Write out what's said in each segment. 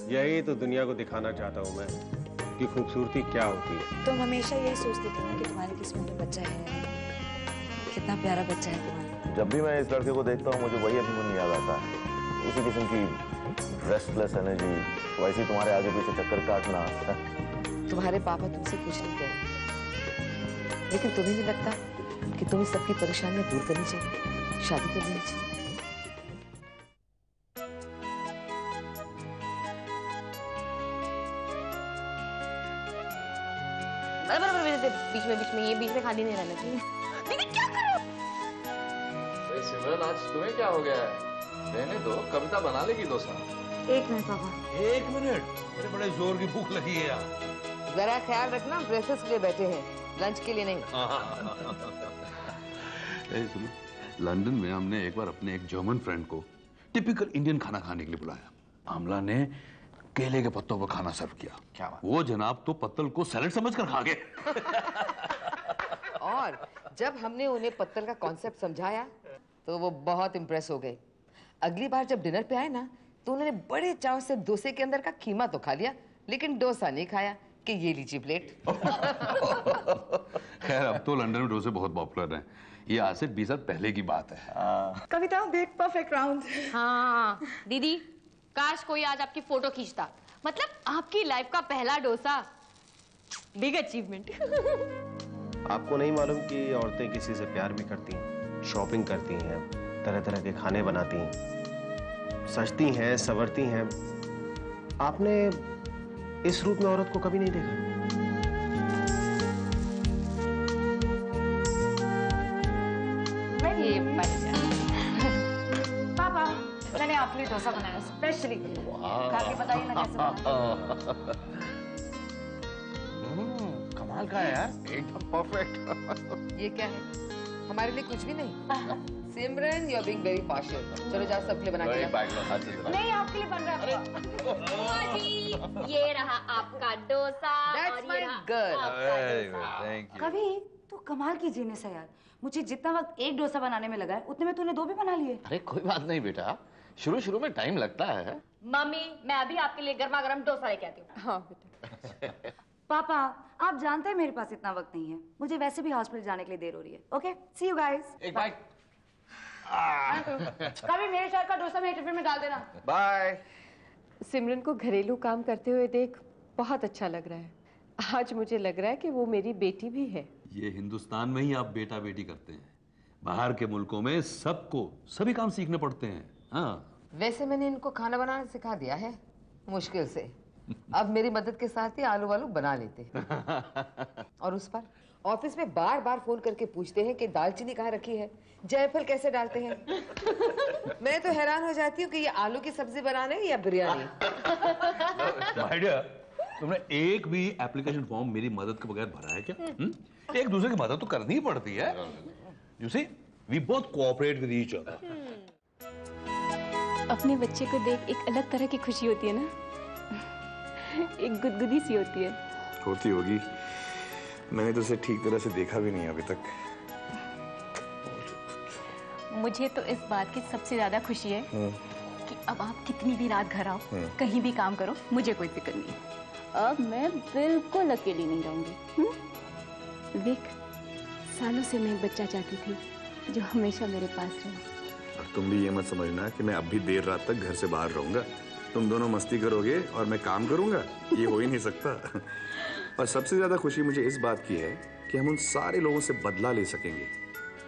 यही तो दुनिया को दिखाना चाहता हूँ मैं कि खूबसूरती क्या होती है। तुम हमेशा यही सोचती थी ना कि तुम्हारी किस्मत में बच्चा है। कितना प्यारा बच्चा है तुम्हारा। जब भी मैं इस लड़के को देखता हूँ मुझे वही अभिमन्यु याद आता है। उसी किस्म की रेस्टलेस एनर्जी, वैसे तुम्हारे आगे पीछे चक्कर काटना। तुम्हारे पापा तुमसे कुछ नहीं कहे, लेकिन तुम्हें नहीं लगता कि तुम्हें सबकी परेशानियां दूर करनी चाहिए, शादी कर लेनी चाहिए? बीच में ये बीच में खाली नहीं रहना चाहिए। दीदी क्या कर रहे हो? सिमरन आज तुम्हें क्या हो गया है? रहने दो, कविता बना लेगी डोसा। 1 मिनट पापा। 1 मिनट? बड़े बड़े जोर की भूख लगी है यार। जरा ख्याल रखना, ब्रेकफास्ट के लिए बैठे हैं, लंच के लिए नहीं। सुनो, लंदन में हमने एक बार अपने एक जर्मन फ्रेंड को टिपिकल इंडियन खाना खाने के लिए बुलाया। आमला ने केले के पत्तों पर खाना सर्व किया। क्या बात? वो जनाब तो पत्तल को सैलेड समझकर खा गए। और जब हमने उन्हें पत्तल का कॉन्सेप्ट समझाया तो वो बहुत इम्प्रेस हो गए। अगली बार जब डिनर पे आए ना तो उन्होंने बड़े चाव से डोसे के अंदर का कीमा तो खा लिया, लेकिन डोसा नहीं खाया कि ये लीजिए प्लेट। खैर अब तो लंदन में डोसे बहुत पॉपुलर हैं। ये आज से 20 साल पहले की बात है। कविता देख, परफेक्ट राउंड। हाँ दीदी, काश कोई आज आपकी फोटो खींचता। मतलब आपकी लाइफ का पहला डोसा, बिग अचीवमेंट। आपको नहीं मालूम कि औरतें किसी से प्यार भी करती हैं, शॉपिंग करती हैं, तरह तरह के खाने बनाती हैं, सजती हैं, संवरती हैं। आपने इस रूप में औरत को कभी नहीं देखा? ये पापा, मैंने आपके लिए डोसा बनाया स्पेशली। खा के बताइए ना कैसे बना। कमाल का है यार, एकदम परफेक्ट। ये क्या है? हमारे लिए कुछ भी नहीं। Simran, you are being very partial. चलो जाओ सबके लिए बना के लाओ। नहीं, आपके लिए बन रहा है। ये रहा आपका डोसा। That's my girl. कभी तू कमाल की जीनियस है यार। मुझे जितना वक्त एक डोसा बनाने में लगा है उतने में तूने 2 भी बना लिए। अरे कोई बात नहीं बेटा, शुरू में टाइम लगता है। मम्मी, मैं अभी आपके लिए गर्मा गर्म डोसा लेके आती हूँ। हाँ बेटा। पापा, आप जानते हैं मेरे पास इतना वक्त नहीं है। मुझे वैसे भी हॉस्पिटल जाने के लिए देर हो रही है। Okay, see you guys. एक बाइट। कभी मेरे शहर का डोसा मेरे टिफिन में डाल देना। बाय। सिमरन को घरेलू काम करते हुए देख बहुत अच्छा लग रहा है। आज मुझे लग रहा है कि वो मेरी बेटी भी है। ये हिंदुस्तान में ही आप बेटा बेटी करते हैं, बाहर के मुल्कों में सबको सभी काम सीखने पड़ते हैं। हाँ, वैसे मैंने इनको खाना बनाना सिखा दिया है, मुश्किल से। अब मेरी मदद के साथ ही आलू वालू बना लेते। और उस पर ऑफिस में बार बार फोन करके पूछते हैं कि दालचीनी कहाँ रखी है, जायफल कैसे डालते हैं। मैं तो हैरान हो जाती हूँ कि ये आलू की सब्जी बनाने या बिरयानी। माय डियर, तुमने एक भी एप्लीकेशन फॉर्म मेरी मदद के बगैर भरा है क्या? एक दूसरे की मदद तो करनी ही पड़ती है। You see, we both cooperate with each other. अपने बच्चे को देख एक अलग तरह की खुशी होती है ना, एक गुदगुदी सी होती है। होती होगी, मैंने तो उसे ठीक तरह से देखा भी नहीं अभी तक। मुझे तो इस बात की सबसे ज्यादा खुशी है कि अब आप कितनी भी रात घर आओ, कहीं भी काम करो, मुझे कोई फिक्र नहीं है। अब मैं बिल्कुल अकेली नहीं रहूंगी। देख, सालों से मैं एक बच्चा चाहती थी जो हमेशा मेरे पास रहे। और तुम भी ये मत समझना कि मैं अब भी देर रात तक घर से बाहर रहूंगा। तुम दोनों मस्ती करोगे और मैं काम करूंगा, ये हो ही नहीं सकता। और सबसे ज्यादा खुशी मुझे इस बात की है कि हम उन सारे लोगों से बदला ले सकेंगे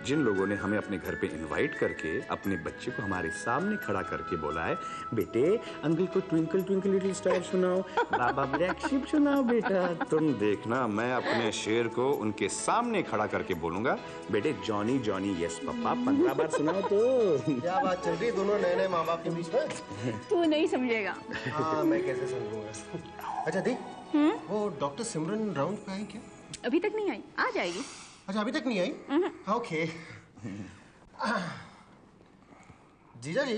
जिन लोगों ने हमें अपने घर पे इनवाइट करके अपने बच्चे को हमारे सामने खड़ा करके बोला है, बेटे अंकल को ट्विंकल ट्विंकल लिटिल स्टार सुनाओ, बाबा ब्लैक शिप सुनाओ बेटा। तुम देखना, मैं अपने शेर को उनके सामने खड़ा करके बोलूंगा, बेटे जॉनी जॉनी यस पापा 15 बार सुनाओ। तो क्या बात चल रही है दोनों नए नए माँ बाप के बीच में? तू नहीं समझेगा। हाँ, मैं कैसे समझूंगा। अच्छा देख, वो डॉक्टर सिमरन राउंड पे आई क्या? अभी तक नहीं आई, आ जाएगी। अच्छा, अभी तक नहीं आई? ओके। जीजा जी,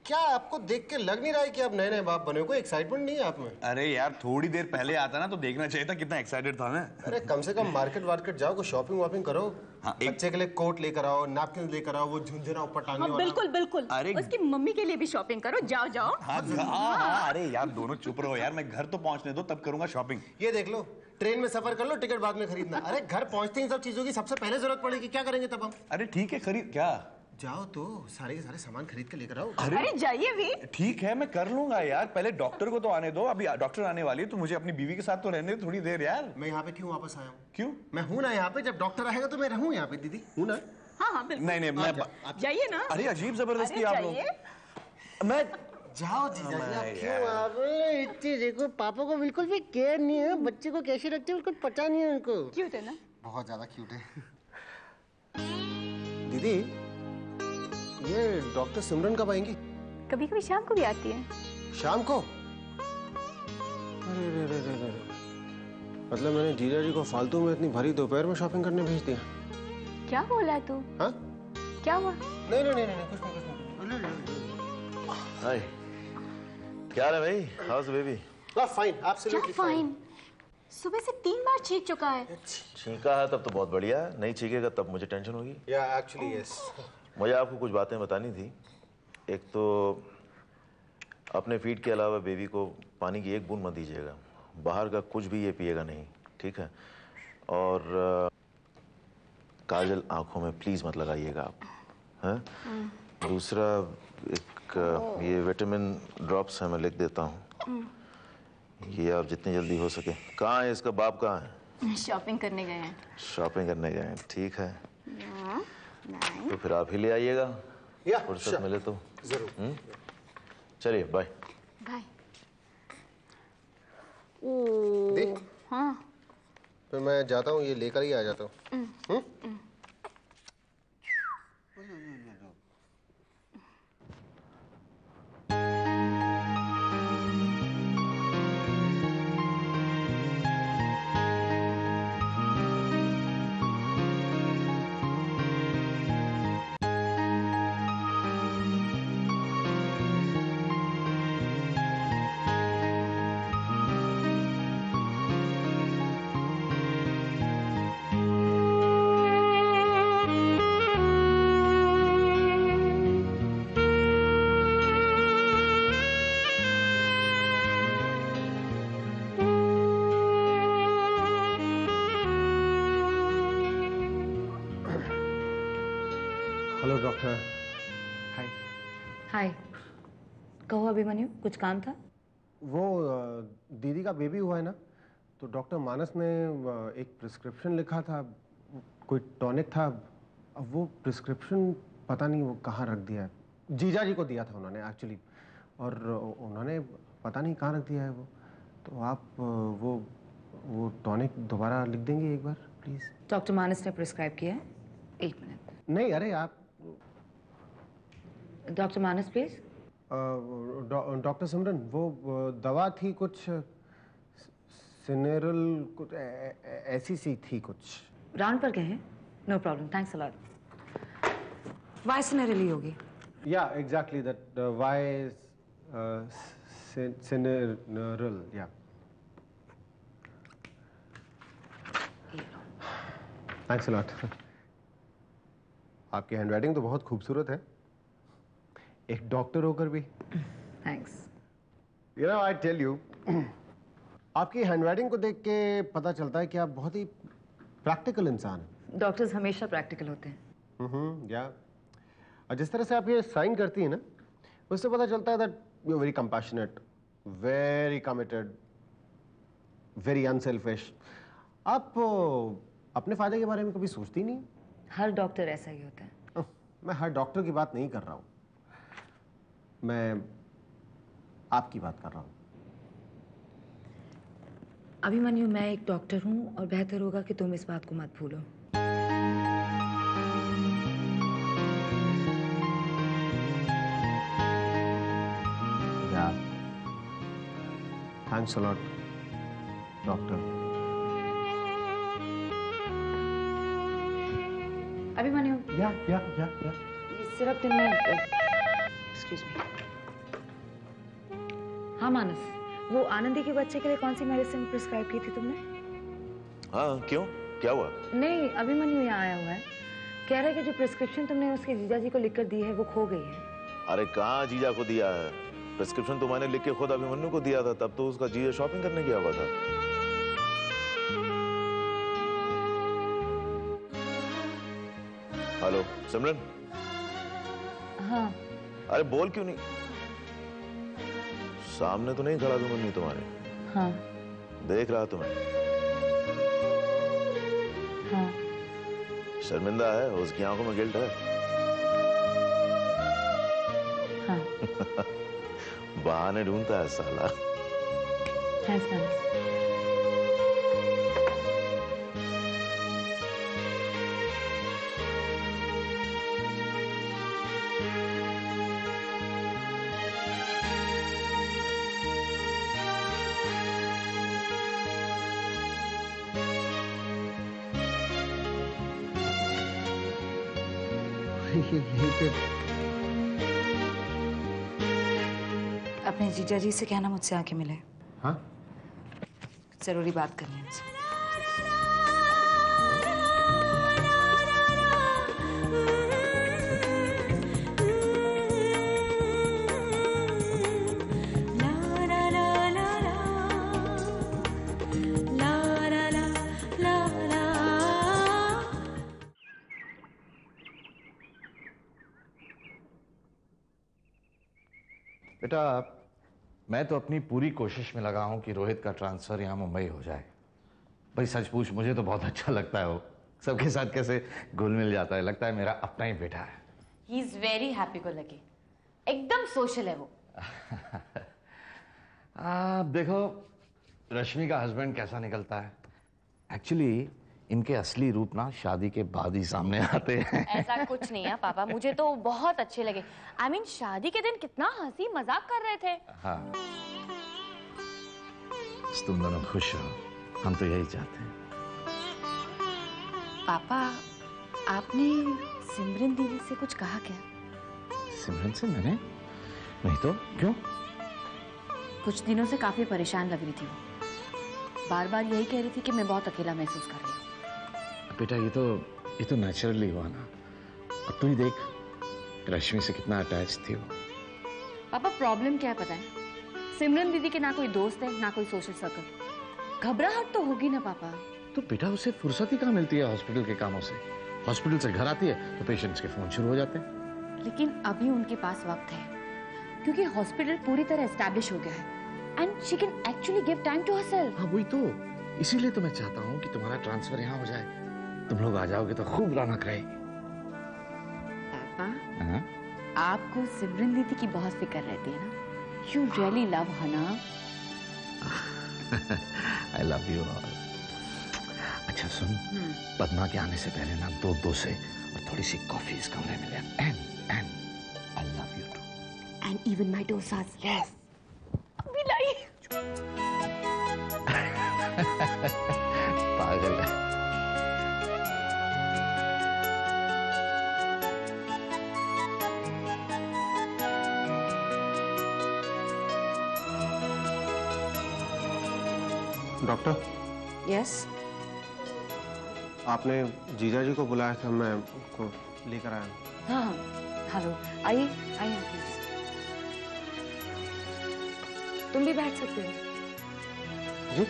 क्या आपको देख के लग नहीं रहा है कि आप नए नए बाप बने हो? कोई एक्साइटमेंट नहीं है आप में? अरे यार थोड़ी देर पहले आता ना तो देखना चाहिए था कितना एक्साइटेड था मैं। अरे कम से कम मार्केट वार्केट जाओ, कोई शॉपिंग वॉपिंग करो। हाँ, बच्चे के लिए कोट लेकर आओ, नैपकिन लेकर आओ, वो झुंझुना ऊपर टांगने हाँ, वाला। बिल्कुल बिल्कुल। अरे उसकी मम्मी के लिए भी शॉपिंग करो, जाओ जाओ। हाँ, अरे यार दोनों चुप रहो यार, मैं घर तो पहुंचने दो तब करूंगा शॉपिंग। ये देख लो, ट्रेन में सफर कर लो, टिकट बाद में खरीदना। अरे घर पहुंचते ही सब चीजों की सबसे पहले जरूरत पड़ेगी, क्या करेंगे तब हम? अरे ठीक है खरीद क्या? जाओ तो सारे के सारे सामान खरीद के लेकर आओ। अरे जाइए भी। ठीक है मैं कर लूंगा यार, पहले डॉक्टर को तो आने दो, अभी डॉक्टर आने वाली है तो मुझे अपनी बीवी के साथ तो रहने दो थोड़ी देर यार। मैं यहाँ पे क्यों वापस आया हूँ? क्यों? मैं हूँ ना यहाँ पे, जब डॉक्टर आएगा तो मैं रहूँ यहाँ पे। दीदी हूँ ना? हाँ हाँ बिल्कुल। नहीं मैं जाइए ना। अरे अजीब जबरदस्ती आप लोग। मैं जाओ जीजा जी, आप क्यों आप इतनी देखो, पापा को बिल्कुल भी केयर नहीं है, बच्चे को कैसे रखते हैं बिल्कुल पता नहीं है उनको। क्यूट है ना? बहुत ज्यादा क्यूट है। दीदी ये डॉक्टर सिमरन कब आएंगी? कभी कभी शाम को भी आती है। शाम को? अरे रे रे रे रे। मतलब मैंने जीजा जी को फालतू में इतनी भरी दोपहर में शॉपिंग करने भेज दिया। क्या बोला तू? हाँ? क्या हुआ? नहीं कुछ नहीं। हाय, क्या है भाई? House baby? फाइन, क्या फाइन? सुबह से 3 बार छींक चुका है। छींका है तब तो बहुत बढ़िया, नहीं छींकेगा तब मुझे टेंशन होगी। या एक्चुअली यस। मुझे आपको कुछ बातें बतानी थी। एक तो अपने फीड के अलावा बेबी को पानी की एक बूंद मत दीजिएगा, बाहर का कुछ भी ये पिएगा नहीं, ठीक है? और काजल आंखों में प्लीज मत लगाइएगा आप, हैं? दूसरा एक ये विटामिन ड्रॉप्स है, मैं लिख देता हूँ, ये आप जितनी जल्दी हो सके। कहाँ है इसका बाप? कहाँ है? शॉपिंग करने गए हैं। शॉपिंग करने गए हैं, ठीक है। तो फिर आप ही ले आइएगा फुर्सत मिले तो। जरूर। चलिए बाय। बाय। देख, हाँ फिर मैं जाता हूँ, ये लेकर ही आ जाता हूँ। Hello doctor. हाय। हाय। कहो अभिमन्यु, कुछ काम था? वो दीदी का बेबी हुआ है ना, तो डॉक्टर मानस ने एक प्रिस्क्रिप्शन लिखा था, कोई टॉनिक था। अब वो प्रिस्क्रिप्शन पता नहीं वो कहाँ रख दिया है। जीजा जी को दिया था उन्होंने एक्चुअली, और उन्होंने पता नहीं कहाँ रख दिया है वो। तो आप वो टॉनिक दोबारा लिख देंगे एक बार प्लीज़? डॉक्टर मानस ने प्रिस्क्राइब किया है। 1 मिनट। नहीं, अरे आप डॉक्टर मानस प्लीज। डॉक्टर सिमरन, वो दवा थी कुछ सिनेरल, कुछ ऐसी सी थी कुछ। राउंड पर गए हैं? No problem, thanks a lot. वाई सिनेरली होगी? या एग्जैक्टली दैट, वाई सिनेरल, या। Thanks a lot. आपकी हैंडराइटिंग तो बहुत खूबसूरत है, एक डॉक्टर होकर भी। Thanks. You know I tell you, आपकी हैंडराइटिंग को देख के पता चलता है कि आप बहुत ही प्रैक्टिकल इंसान हैं। डॉक्टर्स हमेशा प्रैक्टिकल होते हैं। या और जिस तरह से आप ये साइन करती हैं ना, उससे पता चलता है that you are very compassionate, very committed, very unselfish. आप अपने फायदे के बारे में कभी सोचती नहीं? हर डॉक्टर ऐसा ही होता है। मैं हर डॉक्टर की बात नहीं कर रहा हूँ, मैं आपकी बात कर रहा हूँ। अभिमन्यु, मैं एक डॉक्टर हूँ और बेहतर होगा कि तुम इस बात को मत भूलो। Thanks a lot doctor. Abhimanyu, या ये सिरप दिन में, एक्सक्यूज मी, हाँ मानस, वो आनंदी के बच्चे के लिए कौन सी मेडिसिन प्रिस्क्राइब की थी तुमने? हाँ, क्यों, क्या हुआ? नहीं, अभिमन्यु यहाँ आया हुआ है, कह रहा है कि जो प्रिस्क्रिप्शन तुमने उसके जीजा जी को लिखकर दी है वो खो गई है। अरे कहाँ जीजा को दिया है? प्रिस्क्रिप्शन तो मैंने लिख के खुद अभिमन्यु को दिया था, तब तो उसका जीजा शॉपिंग करने गया हुआ था। हेलो सिमरन। हाँ। अरे बोल क्यों नहीं? सामने तो नहीं खड़ा अभिमन्यु तुम्हारे? हाँ। देख रहा तुम्हें? हाँ। शर्मिंदा है? उसकी आंखों में गिल्ट है? हाँ। बहाने ढूंढता है साला। थैंक्स मानस। अपने जीजा जी से कहना मुझसे आके मिले। हाँ? जरूरी बात करनी है उनसे। बेटा, मैं तो अपनी पूरी कोशिश में लगा हूं कि रोहित का ट्रांसफर यहां मुंबई हो जाए। भाई सच पूछ, मुझे तो बहुत अच्छा लगता है वो सबके साथ कैसे घुल मिल जाता है, लगता है मेरा अपना ही बेटा है। He is very happy go lucky, एकदम सोशल है वो। आप देखो रश्मि का हस्बैंड कैसा निकलता है। एक्चुअली इनके असली रूप ना शादी के बाद ही सामने आते हैं। ऐसा कुछ नहीं है पापा, मुझे तो बहुत अच्छे लगे। I mean, शादी के दिन कितना हंसी मजाक कर रहे थे। हाँ, तुम दोनों खुश हो, हम तो यही चाहते हैं। पापा, आपने सिमरन दीदी से कुछ कहा क्या? सिमरन से मैंने नहीं तो, क्यों? कुछ दिनों से काफी परेशान लग रही थी वो, बार बार यही कह रही थी कि मैं बहुत अकेला महसूस कर रही हूँ। बेटा ये तो नेचुरली हुआ ना। अब तू ही देख रश्मि से कितना अटैच थी वो। पापा प्रॉब्लम क्या है पता है? सिमरन दीदी के ना कोई दोस्त है ना कोई सोशल सर्कल। घबराहट तो होगी ना पापा। तो बेटा उसे फुर्सत ही कहाँ मिलती है हॉस्पिटल के कामों से। हॉस्पिटल से घर आती है तो पेशेंट्स के फोन शुरू हो जाते हैं। लेकिन अभी उनके पास वक्त है क्योंकि हॉस्पिटल पूरी तरह एस्टैब्लिश हो गया है and she can actually give time to herself. हाँ वही तो, इसीलिए तो मैं चाहता हूँ कि तुम्हारा ट्रांसफर यहाँ हो जाए। तुम लोग आ जाओगे तो खूब रौनक रहेगी। पापा, आपको सिमरन दीदी की बहुत फिक्र रहती है ना? You really love her ना? I love you all. अच्छा सुन, पद्मा के आने से पहले ना दो से और थोड़ी सी कॉफी इस कमरे में ले। And I love you too. And even my dosas. Yes. अभी लाई। पागल है। डॉक्टर। यस। आपने जीजा जी को बुलाया था, मैं उनको लेकर आया। हाँ हेलो, आइए आइए प्लीज। तुम भी बैठ सकते हो। जी?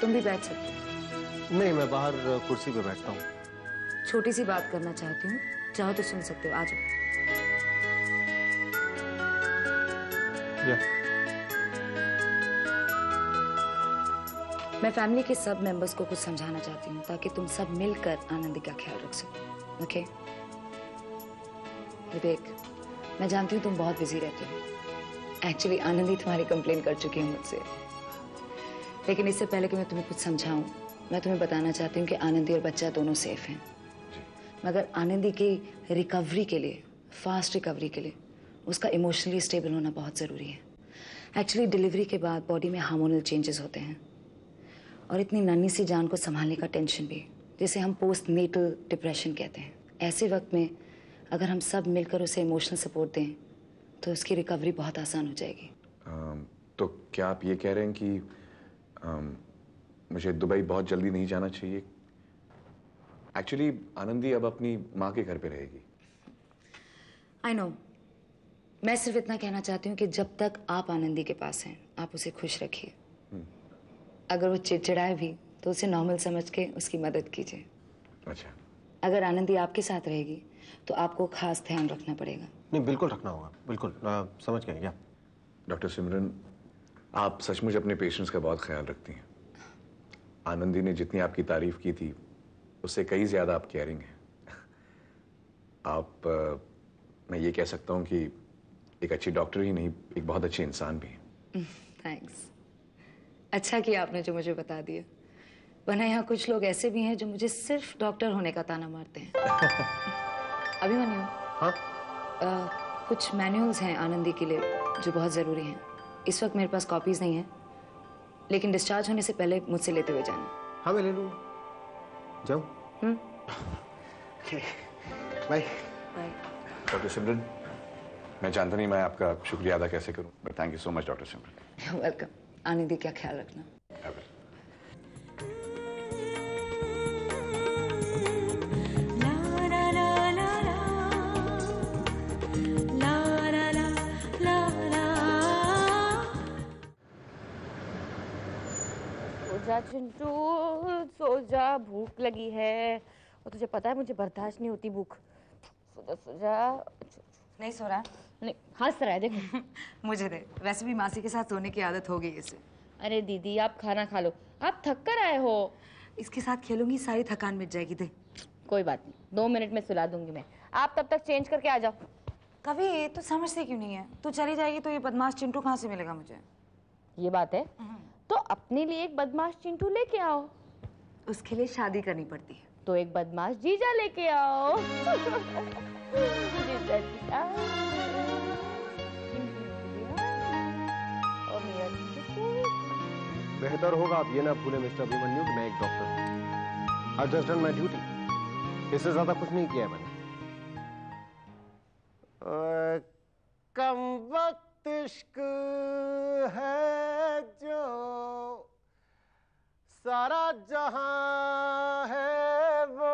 तुम भी बैठ सकते हो। नहीं, मैं बाहर कुर्सी पे बैठता हूँ। छोटी सी बात करना चाहती हूँ, चाहो तो सुन सकते हो। आ जाओ। मैं फैमिली के सब मेंबर्स को कुछ समझाना चाहती हूँ ताकि तुम सब मिलकर आनंदी का ख्याल रख सको। ओके विवेक, मैं जानती हूँ तुम बहुत बिजी रहते हो। एक्चुअली आनंदी तुम्हारी कंप्लेन कर चुकी है मुझसे, लेकिन इससे पहले कि मैं तुम्हें कुछ समझाऊं, मैं तुम्हें बताना चाहती हूँ कि आनंदी और बच्चा दोनों सेफ हैं। मगर आनंदी की रिकवरी के लिए, फास्ट रिकवरी के लिए, उसका इमोशनली स्टेबल होना बहुत ज़रूरी है। एक्चुअली डिलीवरी के बाद बॉडी में हार्मोनल चेंजेस होते हैं और इतनी नन्ही सी जान को संभालने का टेंशन भी, जिसे हम पोस्ट नेटल डिप्रेशन कहते हैं। ऐसे वक्त में अगर हम सब मिलकर उसे इमोशनल सपोर्ट दें तो उसकी रिकवरी बहुत आसान हो जाएगी। तो क्या आप ये कह रहे हैं कि मुझे दुबई बहुत जल्दी नहीं जाना चाहिए? एक्चुअली आनंदी अब अपनी माँ के घर पे रहेगी। आई नो, मैं सिर्फ इतना कहना चाहती हूँ कि जब तक आप आनंदी के पास हैं आप उसे खुश रखिए। अगर वो चिड़चिड़ाए भी तो उसे नॉर्मल समझ के उसकी मदद कीजिए। अच्छा। अगर आनंदी आपके साथ रहेगी तो आपको खास ध्यान रखना पड़ेगा। नहीं, बिल्कुल रखना होगा, बिल्कुल। समझ गए क्या? डॉक्टर सिमरन, आप सचमुच अपने पेशेंट्स का बहुत ख्याल रखती हैं। आनंदी ने जितनी आपकी तारीफ की थी उससे कई ज्यादा आप केयरिंग हैं। मैं ये कह सकता हूँ कि एक अच्छी डॉक्टर ही नहीं, एक बहुत अच्छे इंसान भी हैं। थैंक्स। अच्छा किया आपने जो मुझे बता दिया, वरना यहाँ कुछ लोग ऐसे भी हैं जो मुझे सिर्फ डॉक्टर होने का ताना मारते हैं। अभिमन्यु, हाँ? कुछ मैनुअल्स हैं आनंदी के लिए जो बहुत ज़रूरी हैं। इस वक्त मेरे पास कॉपीज नहीं है, लेकिन डिस्चार्ज होने से पहले मुझसे लेते हुए जाना। हाँ, मैं ले लूँगा। जाओ। बाय। बाय। डॉक्टर सिमरन, मैं जानता नहीं मैं आपका शुक्रिया अदा कैसे करूं, but thank you so much doctor Simran. Welcome. Anandi का ख्याल रखना। सोजा चिंटू, सोजा, भूख लगी है और तुझे पता है मुझे बर्दाश्त नहीं होती भूख। सोजा सोजा। नहीं सो रहा? नहीं, हंस रहा है देखो। मुझे दे, वैसे भी मासी के साथ सोने की आदत हो गई इसे। अरे दीदी आप खाना खा लो, आप थक कर आए हो। इसके साथ खेलूंगी सारी थकान मिट जाएगी। दे। कोई बात नहीं, 2 मिनट में सुला दूंगी मैं। आप तब तक चेंज करके आ जाओ। कभी तो समझते क्यों नहीं है? तू चली जाएगी तो ये बदमाश चिंटू कहाँ से मिलेगा मुझे? ये बात है, तो अपने लिए एक बदमाश चिंटू लेके आओ। उसके लिए शादी करनी पड़ती है। तो एक बदमाश जीजा लेके आओ। जीजा जीजा। और मेरा जीजा। बेहतर होगा आप ये ना भूले मिस्टर अभिमन्यु कि मैं एक डॉक्टर हूँ। I just done my duty. इससे ज्यादा कुछ नहीं किया है मैंने। कम वक्त इश्क है जो सारा जहां है वो,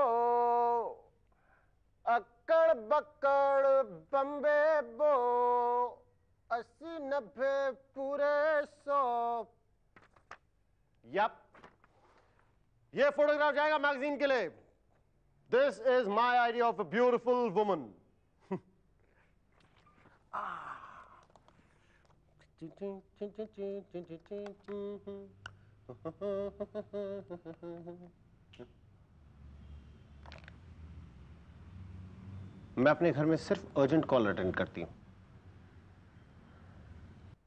अक्कड़ बक्कड़ बम्बे बो, 80-90 पूरे 100। यप, ये फोटोग्राफ जाएगा मैगजीन के लिए। This is my idea of a beautiful woman. मैं अपने घर में सिर्फ अर्जेंट कॉल अटेंड करती हूँ।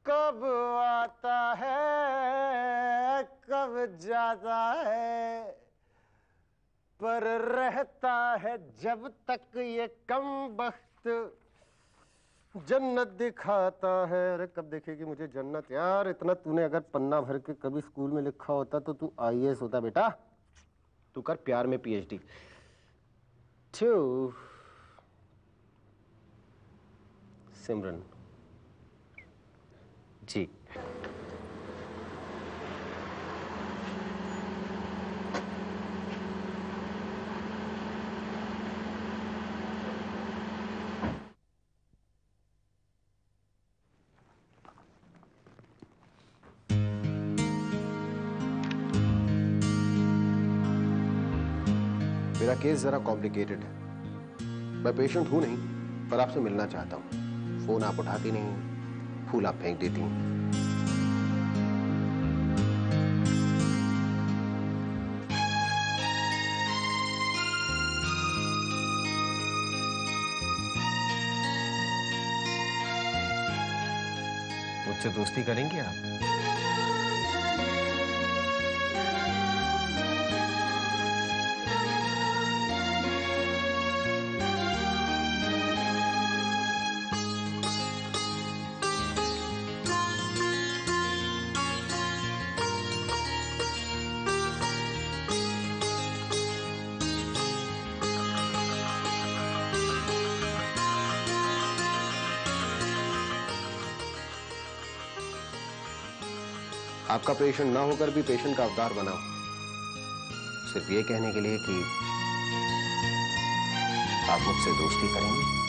कब आता है कब जाता है, पर रहता है जब तक ये कम वक्त जन्नत दिखाता है। अरे कब देखेगी मुझे जन्नत यार? इतना तूने अगर पन्ना भर के कभी स्कूल में लिखा होता तो तू IAS होता बेटा। तू कर प्यार में PhD। टू सिमरन जी। मेरा केस जरा कॉम्प्लिकेटेड है। मैं पेशेंट हूं नहीं, पर आपसे मिलना चाहता हूं। फोन आप उठाती नहीं, फूल आप फेंक देती हैं। मुझसे दोस्ती करेंगे आप? आपका पेशेंट ना होकर भी पेशेंट का अवतार बनाओ, सिर्फ ये कहने के लिए कि आप मुझसे दोस्ती करेंगे।